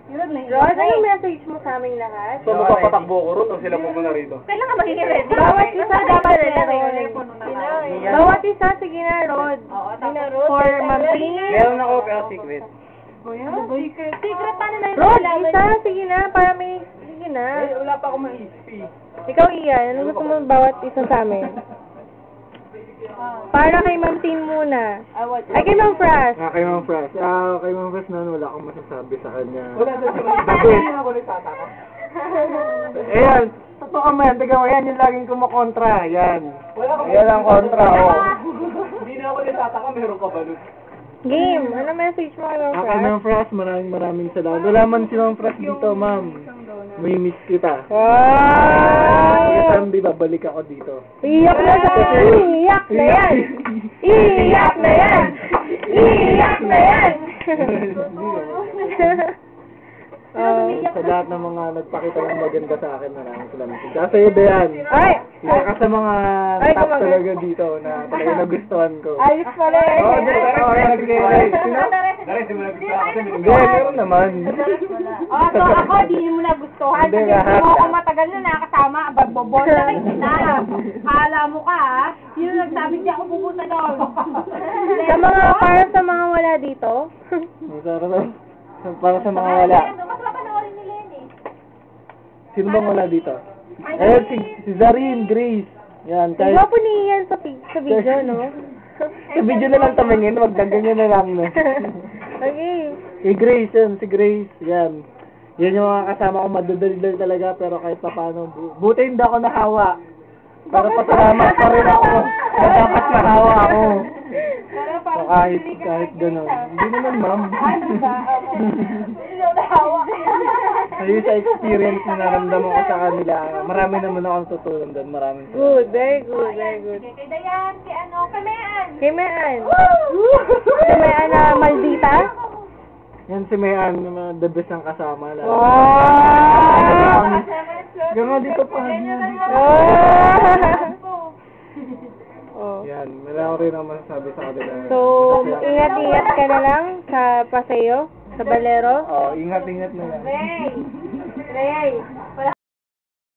Rod, anong message mo sa aming lahat? So, magpapatakbo ko ron o sila pupunta rito? Kailan ka magiging ready? Bawat isa dapat ready. Bawat isa, sige na, Rod. For Mami. Meron ako pero secret. Secret, paano na yung Rod, malaman? isa, sige na, para may, sige na. Wala pa ako maisip eh. Ikaw, Ian, ano gusto mo bawat isa sa amin? Para kay Ma'am Tin muna. Ay, kay Ma'am Fras. Kay Ma'am Fras. Kay Ma'am Fras na wala akong masasabi sa kanya. Wala na siya. Bakit? Ako nagtataka. Ayan, totoo man, tiga mo, yan yung laging kumakontra, yan. Wala ka. Yan ang kontra, oh. Hindi na ako nagtataka, meron ka ba nun? Game, ano message mo kay Ma'am Kay Fras? Ma'am Fras, maraming salamat. Wala man si Ma'am Fras dito, ma'am. May miss kita. Wow! Sunday, babalik ako dito. Iyak na yan! Iyak na yan! Iyak na yan! Iyak na yan! Sa lahat ng mga nagpakita ng maganda sa akin, maraming salamat. Kasi iyo, Dayan. Ay! Isa ka sa mga Ay, top gumagal. talaga dito na talaga nagustuhan ko. Ayos pala eh. Oo, yan, sige. Sino? Dari, di mo nagustuhan kasi may Hindi, meron naman. So ako, di mo nagustuhan. Hindi, Kasi lahat. mo ako matagal na nakasama. Babobol na kayo kita. Kala mo ka, ha? Sino nagsabi di ako pupunta doon? Para sa mga wala dito. Para sa mga wala. Mas mapanoorin nila yun eh. Sino bang wala dito? Eh, si Zarin, Grace. Yan, Ang kahit gwapo ni Ian sa video, no? sa video na lang tumingin, wag ganyan na lang. No? Okay. Si Grace, yun, si Grace, yan. Yan yung mga kasama ko, madudaldal talaga, pero kahit pa paano, buti hindi ako nahawa. Pero pasalamat pa rin ako na dapat nahawa ako. So, kahit gano'n. Hindi naman, ma'am. Ayun sa experience na naramdaman ko sa kanila, marami naman ako tutulong doon, maraming Good, very good, very good. Kay Dayan, kay ano, kay Mayan. Kay Mayan. Kay Mayan na Maldita? yan si Mayan, the best ang kasama. Wow! Gano'n dito pa. Oh. Yan, wala ko rin ang masasabi sa kanila. So, ingat-ingat ka na lang sa paseo, sa Balero. Oh, ingat-ingat na yan. Ray!